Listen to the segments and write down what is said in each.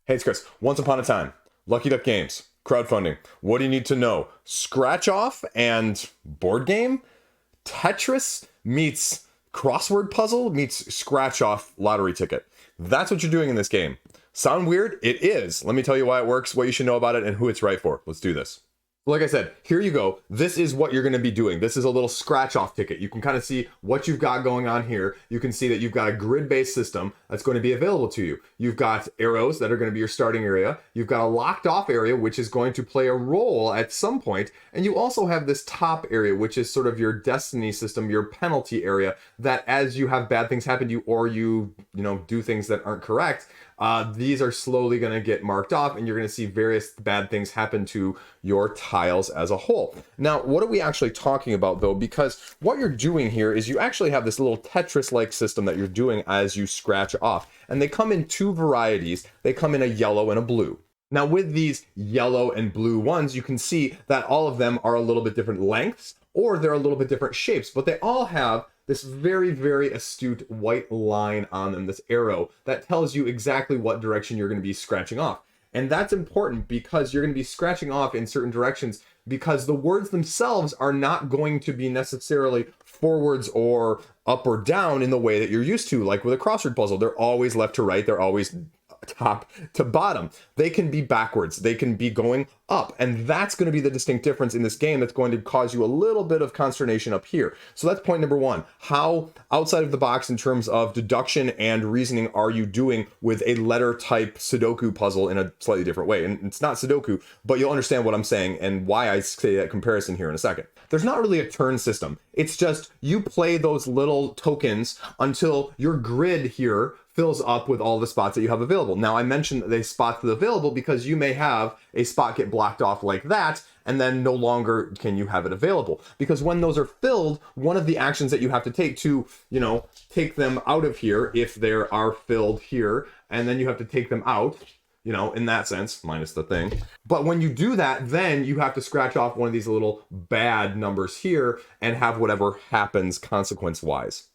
Hey, it's Chris. Once upon a time, Lucky Duck Games, crowdfunding. What do you need to know? Scratch off and board game? Tetris meets crossword puzzle meets scratch off lottery ticket. That's what you're doing in this game. Sound weird? It is. Let me tell you why it works, what you should know about it, and who it's right for. Let's do this. Like I said, here you go. This is what you're going to be doing. This is a little scratch off ticket. You can kind of see what you've got going on here. You can see that you've got a grid-based system that's going to be available to you. You've got arrows that are going to be your starting area. You've got a locked off area, which is going to play a role at some point. And you also have this top area, which is sort of your destiny system, your penalty area, that as you have bad things happen to you or you do things that aren't correct, these are slowly going to get marked off and you're going to see various bad things happen to your tiles as a whole. Now, what are we actually talking about though? Because what you're doing here is you actually have this little Tetris-like system that you're doing as you scratch off. And they come in two varieties. They come in a yellow and a blue. Now with these yellow and blue ones, you can see that all of them are a little bit different lengths or they're a little bit different shapes, but they all have this very, very astute white line on them, this arrow that tells you exactly what direction you're going to be scratching off. And that's important because you're going to be scratching off in certain directions because the words themselves are not going to be necessarily forwards or up or down in the way that you're used to. Like with a crossword puzzle, they're always left to right. They're always top to bottom. They can be backwards. They can be going up. And that's going to be the distinct difference in this game that's going to cause you a little bit of consternation up here. So that's point number one. How outside of the box in terms of deduction and reasoning are you doing with a letter type Sudoku puzzle in a slightly different way? And it's not Sudoku, but you'll understand what I'm saying and why I say that comparison here in a second. There's not really a turn system. It's just you play those little tokens until your grid here fills up with all the spots that you have available. Now, I mentioned the spots that are available because you may have a spot get blocked off like that, and then no longer can you have it available. Because when those are filled, one of the actions that you have to take to, take them out of here, if they are filled here, and then you have to take them out, in that sense, minus the thing. But when you do that, then you have to scratch off one of these little bad numbers here and have whatever happens consequence-wise.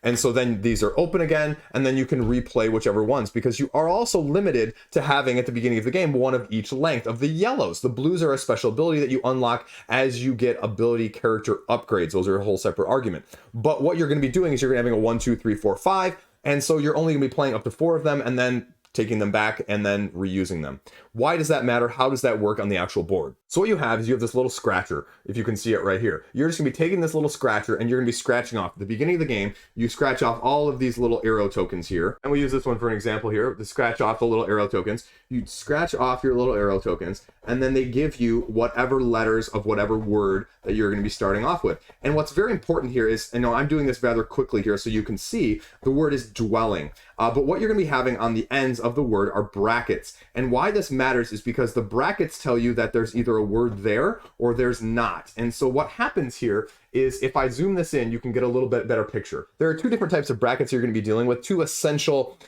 And so then these are open again, and then you can replay whichever ones, because you are also limited to having at the beginning of the game one of each length of the yellows. The blues are a special ability that you unlock as you get ability character upgrades. Those are a whole separate argument. But what you're going to be doing is you're going to be having a 1, 2, 3, 4, 5, and so you're only going to be playing up to 4 of them, and then taking them back and then reusing them. Why does that matter? How does that work on the actual board? So what you have is you have this little scratcher, if you can see it right here. You're just gonna be taking this little scratcher and you're gonna be scratching off. At the beginning of the game, you scratch off all of these little arrow tokens here. And we use this one for an example here, to scratch off the little arrow tokens. You scratch off your little arrow tokens, and then they give you whatever letters of whatever word that you're gonna be starting off with. And what's very important here is, I'm doing this rather quickly here so you can see, the word is dwelling. But what you're gonna be having on the ends of the word are brackets. And why this matters is because the brackets tell you that there's either a word there or there's not. And so what happens here is if I zoom this in, you can get a little bit better picture. There are two different types of brackets you're going to be dealing with, two essential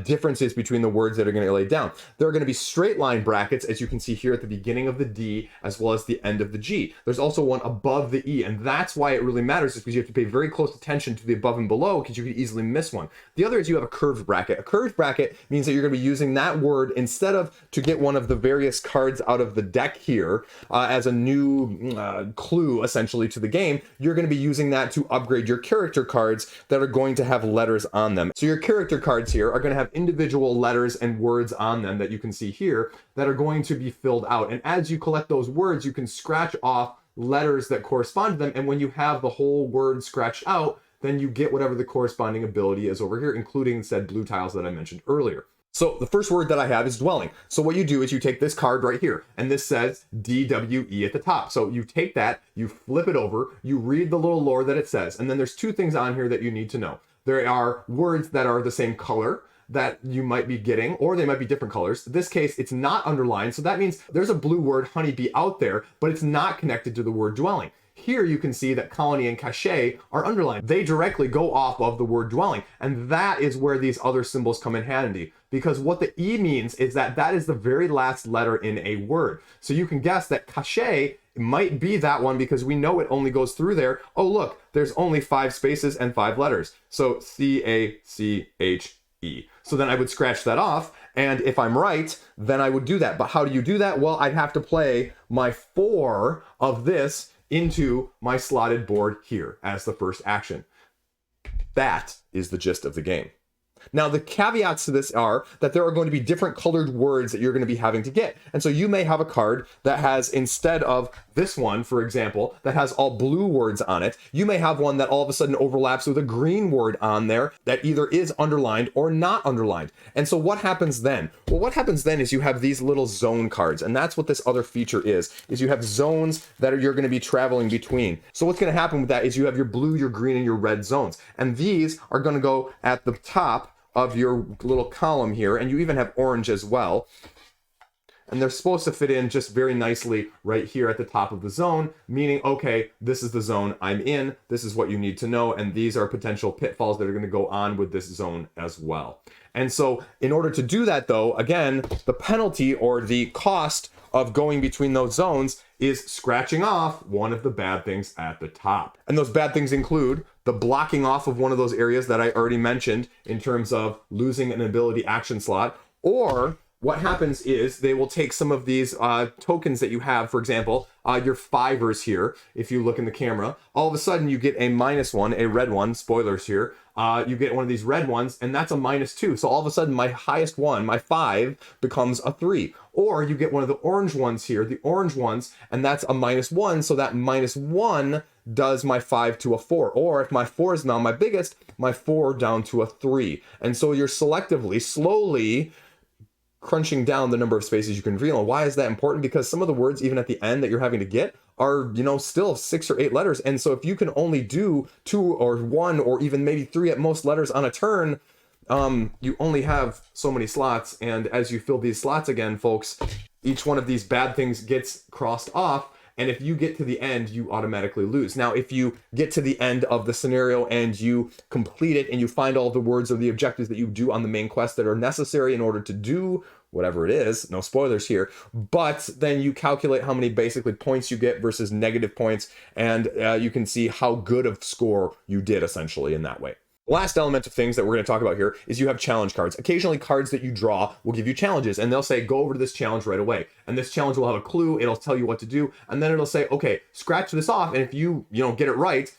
differences between the words that are going to lay down. There are going to be straight line brackets, as you can see here at the beginning of the D, as well as the end of the G. There's also one above the E, and that's why it really matters, is because you have to pay very close attention to the above and below, because you could easily miss one. The other is you have a curved bracket. A curved bracket means that you're going to be using that word instead of to get one of the various cards out of the deck here as a new clue, essentially, to the game. You're going to be using that to upgrade your character cards that are going to have letters on them. So your character cards here are going to have individual letters and words on them that you can see here that are going to be filled out. And as you collect those words, you can scratch off letters that correspond to them. And when you have the whole word scratched out, then you get whatever the corresponding ability is over here, including said blue tiles that I mentioned earlier. So the first word that I have is dwelling. So what you do is you take this card right here, and this says DWE at the top. So you take that, you flip it over, you read the little lore that it says, and then there's two things on here that you need to know. There are words that are the same color that you might be getting, or they might be different colors. In this case, it's not underlined, so that means there's a blue word honeybee out there, but it's not connected to the word dwelling. Here you can see that colony and cachet are underlined. They directly go off of the word dwelling. And that is where these other symbols come in handy. Because what the E means is that that is the very last letter in a word. So you can guess that cachet might be that one because we know it only goes through there. Oh, look, there's only 5 spaces and 5 letters. So C-A-C-H E. So then I would scratch that off, and if I'm right, then I would do that. But how do you do that? Well, I'd have to play my 4 of this into my slotted board here as the first action. That is the gist of the game. Now, the caveats to this are that there are going to be different colored words that you're going to be having to get. And so you may have a card that has, instead of this one, for example, that has all blue words on it, you may have one that all of a sudden overlaps with a green word on there that either is underlined or not underlined. And so what happens then? Well, what happens then is you have these little zone cards, and that's what this other feature is you have zones that you're going to be traveling between. So what's going to happen with that is you have your blue, your green, and your red zones. And these are going to go at the top of your little column here, and you even have orange as well. And they're supposed to fit in just very nicely right here at the top of the zone, meaning, okay, this is the zone I'm in, this is what you need to know, and these are potential pitfalls that are going to go on with this zone as well. And so in order to do that, though, again, the penalty or the cost of going between those zones is scratching off one of the bad things at the top. And those bad things include the blocking off of one of those areas that I already mentioned in terms of losing an ability action slot, or what happens is they will take some of these tokens that you have, for example, your 5ers here. If you look in the camera, all of a sudden you get a -1, a red one, spoilers here. You get one of these red ones, and that's a -2. So all of a sudden my highest one, my 5, becomes a 3. Or you get one of the orange ones here, the orange ones, and that's a -1. So that -1 does my 5 to a 4. Or if my 4 is now my biggest, my 4 down to a 3. And so you're selectively, slowly crunching down the number of spaces you can reveal. And why is that important? Because some of the words, even at the end, that you're having to get are, still 6 or 8 letters. And so if you can only do 2 or 1 or even maybe 3 at most letters on a turn, you only have so many slots. And as you fill these slots again, folks, each one of these bad things gets crossed off. And if you get to the end, you automatically lose. Now, if you get to the end of the scenario and you complete it and you find all the words or the objectives that you do on the main quest that are necessary in order to do whatever it is, no spoilers here, but then you calculate how many basically points you get versus negative points, and you can see how good of score you did essentially in that way. Last element of things that we're going to talk about here is you have challenge cards. Occasionally cards that you draw will give you challenges, and they'll say, go over to this challenge right away. And this challenge will have a clue, it'll tell you what to do, and then it'll say, okay, scratch this off, and if you get it right,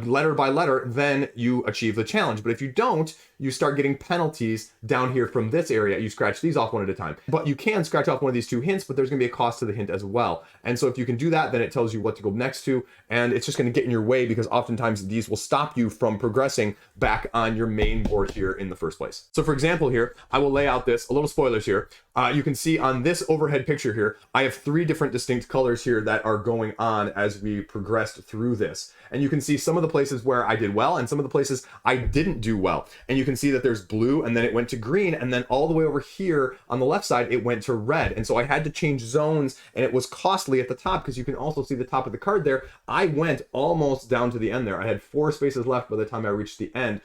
letter by letter, then you achieve the challenge. But if you don't, you start getting penalties down here from this area. You scratch these off one at a time. But you can scratch off one of these 2 hints, but there's going to be a cost to the hint as well. And so if you can do that, then it tells you what to go next to, and it's just going to get in your way because oftentimes these will stop you from progressing back on your main board here in the first place. So for example here, I will lay out this, a little spoilers here. You can see on this overhead picture here, I have 3 different distinct colors here that are going on as we progressed through this. And you can see some of the places where I did well and some of the places I didn't do well. And you can see that there's blue, and then it went to green, and then all the way over here on the left side, it went to red. And so I had to change zones, and it was costly at the top because you can also see the top of the card there. I went almost down to the end there. I had 4 spaces left by the time I reached the end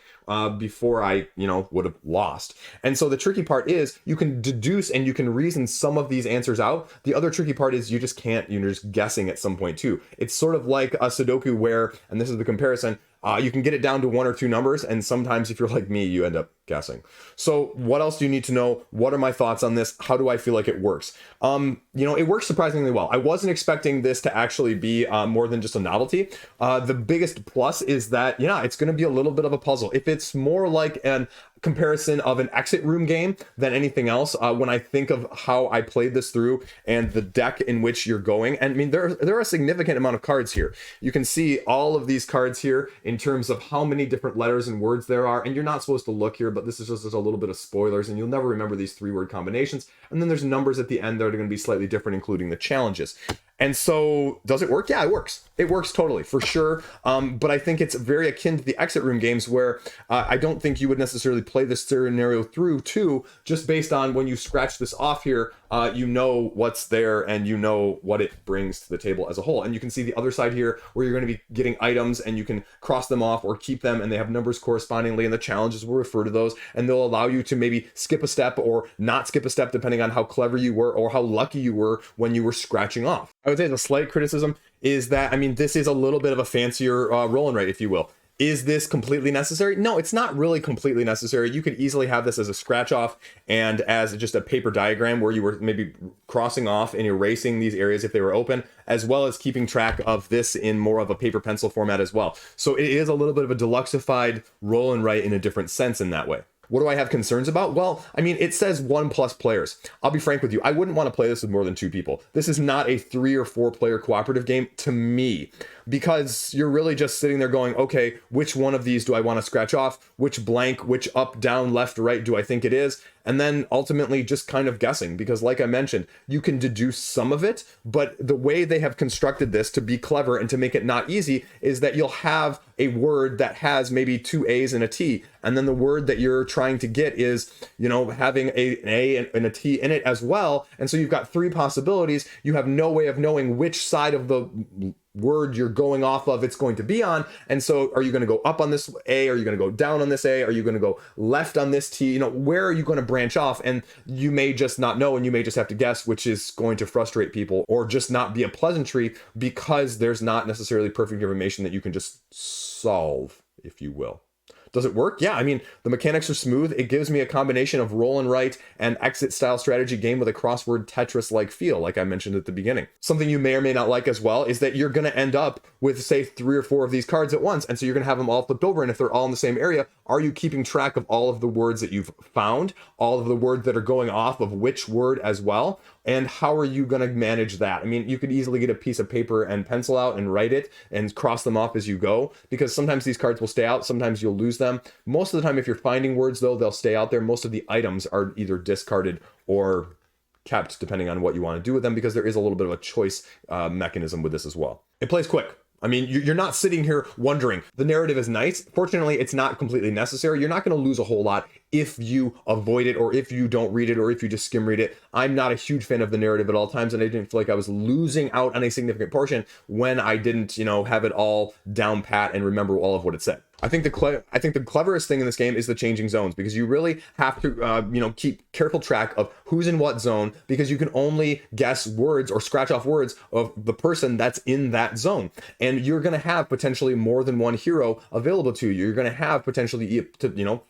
before I, would have lost. And so the tricky part is you can deduce and you can reason some of these answers out. The other tricky part is you just can't, you're just guessing at some point too. It's sort of like a Sudoku where, and this is the comparison, you can get it down to 1 or 2 numbers, and sometimes if you're like me, you end up guessing. So what else do you need to know? What are my thoughts on this? How do I feel like it works? It works surprisingly well. I wasn't expecting this to actually be more than just a novelty. The biggest plus is that, it's going to be a little bit of a puzzle. If it's more like an comparison of an exit room game than anything else, when I think of how I played this through and the deck in which you're going, and I mean, there are a significant amount of cards here. You can see all of these cards here in terms of how many different letters and words there are, and you're not supposed to look here, but this is just a little bit of spoilers, and you'll never remember these 3-word combinations. And then there's numbers at the end that are going to be slightly different, including the challenges. And so, does it work? Yeah, it works. It works totally, for sure. But I think it's very akin to the exit room games where I don't think you would necessarily play this scenario through too, just based on when you scratch this off here, you know what's there and you know what it brings to the table as a whole. And you can see the other side here where you're going to be getting items and you can cross them off or keep them, and they have numbers correspondingly, and the challenges will refer to those, and they'll allow you to maybe skip a step or not skip a step depending on how clever you were or how lucky you were when you were scratching off. I would say the slight criticism is that, this is a little bit of a fancier roll and write, if you will. Is this completely necessary? No, it's not really completely necessary. You could easily have this as a scratch off and as just a paper diagram where you were maybe crossing off and erasing these areas if they were open, as well as keeping track of this in more of a paper pencil format as well. So it is a little bit of a deluxified roll and write in a different sense in that way. What do I have concerns about? Well, I mean, it says 1+ players. I'll be frank with you. I wouldn't want to play this with more than 2 people. This is not a 3 or 4 player cooperative game to me, because you're really just sitting there going, okay, which one of these do I want to scratch off? Which blank, which up, down, left, right do I think it is? And then ultimately just kind of guessing, because like I mentioned, you can deduce some of it, but the way they have constructed this to be clever and to make it not easy is that you'll have a word that has maybe 2 A's and a T, and then the word that you're trying to get is, you know, having an A and a T in it as well. And so you've got 3 possibilities. You have no way of knowing which side of the word you're going off of it's going to be on. And so are you going to go up on this A? Are you going to go down on this A? Are you going to go left on this T? You know, where are you going to branch off? And you may just not know, and you may just have to guess, which is going to frustrate people or just not be a pleasantry, because there's not necessarily perfect information that you can just solve, if you will. Does it work? Yeah, I mean, the mechanics are smooth. It gives me a combination of roll and write and exit style strategy game with a crossword Tetris-like feel, like I mentioned at the beginning. Something you may or may not like as well is that you're going to end up with, say, 3 or 4 of these cards at once. And so you're going to have them all flipped over. And if they're all in the same area, are you keeping track of all of the words that you've found, all of the words that are going off of which word as well? And how are you going to manage that? I mean, you could easily get a piece of paper and pencil out and write it and cross them off as you go, because sometimes these cards will stay out, sometimes you'll lose them. Most of the time, if you're finding words, though, they'll stay out there. Most of the items are either discarded or kept, depending on what you want to do with them, because there is a little bit of a choice mechanism with this as well. It plays quick. I mean, you're not sitting here wondering. The narrative is nice. Fortunately, it's not completely necessary. You're not going to lose a whole lot if you avoid it, or if you don't read it, or if you just skim read it. I'm not a huge fan of the narrative at all times, and I didn't feel like I was losing out on a significant portion when I didn't, you know, have it all down pat and remember all of what it said. I think the cleverest thing in this game is the changing zones, because you really have to, keep careful track of who's in what zone, because you can only guess words or scratch off words of the person that's in that zone. And you're going to have potentially more than one hero available to you. You're going to have potentially,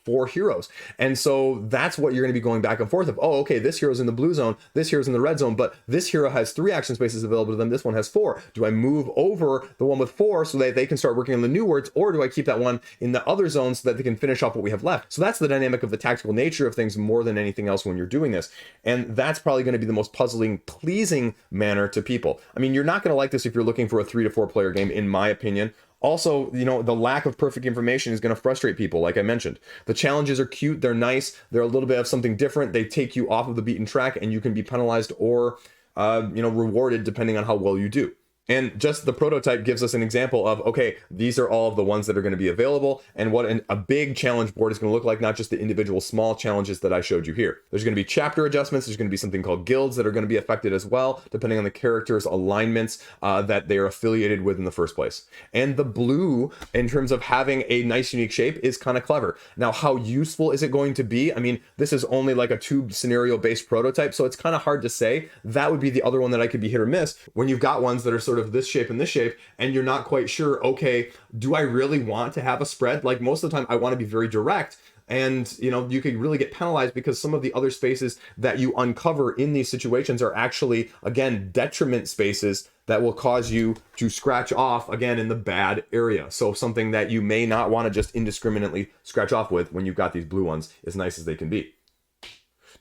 4 heroes. And so that's what you're going to be going back and forth of. Oh, okay, this hero's in the blue zone, this hero's in the red zone, but this hero has 3 action spaces available to them. This one has 4. Do I move over the one with 4 so that they can start working on the new words, or do I keep that one in the other zone so that they can finish off what we have left? So that's the dynamic of the tactical nature of things more than anything else when you're doing this. And that's probably going to be the most puzzling, pleasing manner to people. I mean, you're not going to like this if you're looking for a 3 to 4 player game, in my opinion. Also, the lack of perfect information is going to frustrate people, like I mentioned. The challenges are cute, they're nice, they're a little bit of something different. They take you off of the beaten track, and you can be penalized or, rewarded depending on how well you do. And just the prototype gives us an example of, okay, these are all of the ones that are going to be available, and what a big challenge board is going to look like, not just the individual small challenges that I showed you here. There's going to be chapter adjustments. There's going to be something called guilds that are going to be affected as well, depending on the character's alignments that they are affiliated with in the first place. And the blue, in terms of having a nice, unique shape, is kind of clever. Now, how useful is it going to be? I mean, this is only like a tube scenario-based prototype, so it's kind of hard to say. That would be the other one that I could be hit or miss, when you've got ones that are sort of this shape and this shape, and you're not quite sure, okay, do I really want to have a spread? Like, most of the time I want to be very direct, and you can really get penalized because some of the other spaces that you uncover in these situations are actually, again, detriment spaces that will cause you to scratch off, again, in the bad area. So something that you may not want to just indiscriminately scratch off with when you've got these blue ones, as nice as they can be.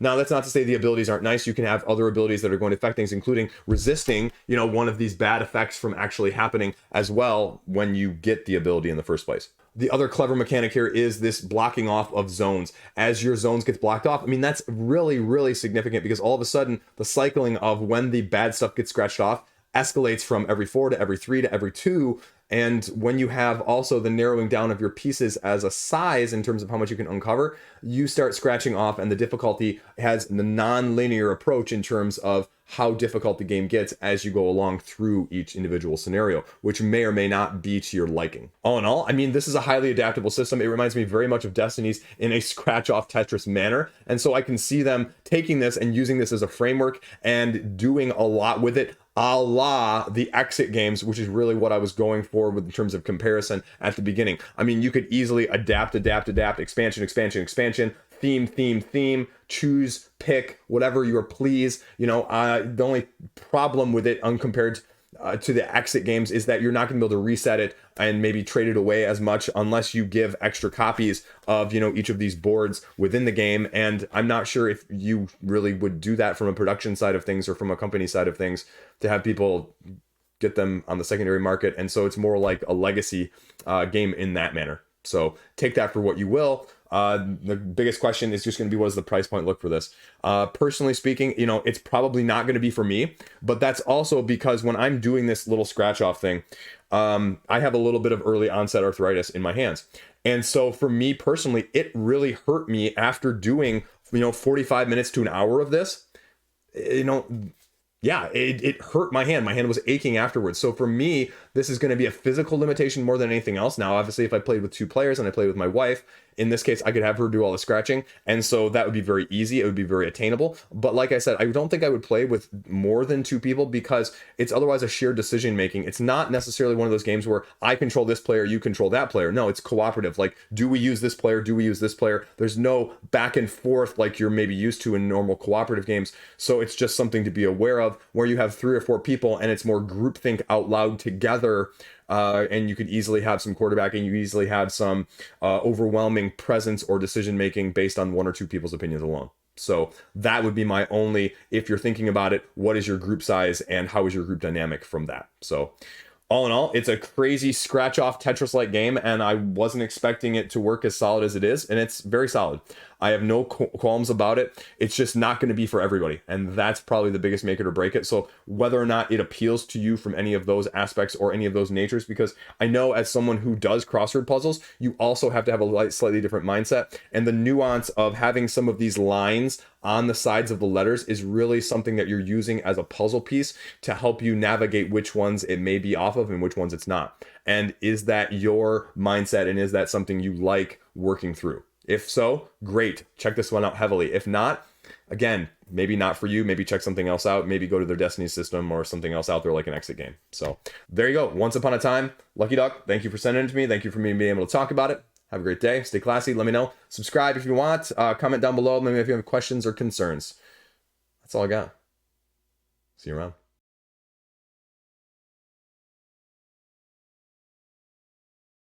Now, that's not to say the abilities aren't nice. You can have other abilities that are going to affect things, including resisting, one of these bad effects from actually happening as well when you get the ability in the first place. The other clever mechanic here is this blocking off of zones. As your zones get blocked off, I mean, that's really, really significant, because all of a sudden the cycling of when the bad stuff gets scratched off escalates from every 4 to every 3 to every 2. And when you have also the narrowing down of your pieces as a size in terms of how much you can uncover, you start scratching off, and the difficulty has the non-linear approach in terms of how difficult the game gets as you go along through each individual scenario, which may or may not be to your liking. All in all, I mean, this is a highly adaptable system. It reminds me very much of Destiny's in a scratch-off Tetris manner. And so I can see them taking this and using this as a framework and doing a lot with it. a la the exit games, which is really what I was going for with in terms of comparison at the beginning. I mean, you could easily adapt, expansion, theme, choose, pick, whatever you are please. The only problem with it, uncompared to the exit games, is that you're not going to be able to reset it and maybe trade it away as much unless you give extra copies of each of these boards within the game. And I'm not sure if you really would do that from a production side of things or from a company side of things, to have people get them on the secondary market. And so it's more like a legacy game in that manner. So take that for what you will. The biggest question is just going to be, what does the price point look for this? Personally speaking, it's probably not going to be for me, but that's also because when I'm doing this little scratch off thing, I have a little bit of early onset arthritis in my hands. And so for me personally, it really hurt me after doing, 45 minutes to an hour of this. Yeah, it hurt my hand. My hand was aching afterwards. So for me, this is going to be a physical limitation more than anything else. Now, obviously, if I played with 2 players and I played with my wife, in this case, I could have her do all the scratching. And so that would be very easy. It would be very attainable. But like I said, I don't think I would play with more than 2 people, because it's otherwise a shared decision making. It's not necessarily one of those games where I control this player, you control that player. No, it's cooperative. Like, do we use this player? Do we use this player? There's no back and forth like you're maybe used to in normal cooperative games. So it's just something to be aware of, where you have 3 or 4 people and it's more groupthink out loud together. And you could easily have some quarterbacking. You easily have some overwhelming presence or decision making based on 1 or 2 people's opinions alone. So that would be my only, if you're thinking about it, what is your group size and how is your group dynamic from that? So all in all, it's a crazy scratch off Tetris-like game, and I wasn't expecting it to work as solid as it is, and it's very solid. I have no qualms about it. It's just not going to be for everybody, and that's probably the biggest make it or break it. So whether or not it appeals to you from any of those aspects or any of those natures, because I know as someone who does crossword puzzles, you also have to have a slightly different mindset, and the nuance of having some of these lines on the sides of the letters is really something that you're using as a puzzle piece to help you navigate which ones it may be off of and which ones it's not. And is that your mindset, and is that something you like working through? If so, great. Check this one out heavily. If not, again, maybe not for you. Maybe check something else out. Maybe go to their Destiny system or something else out there like an exit game. So there you go. Once upon a time, Lucky Duck, thank you for sending it to me. Thank you for me being able to talk about it. Have a great day. Stay classy. Let me know. Subscribe if you want. Comment down below. Maybe if you have questions or concerns. That's all I got. See you around.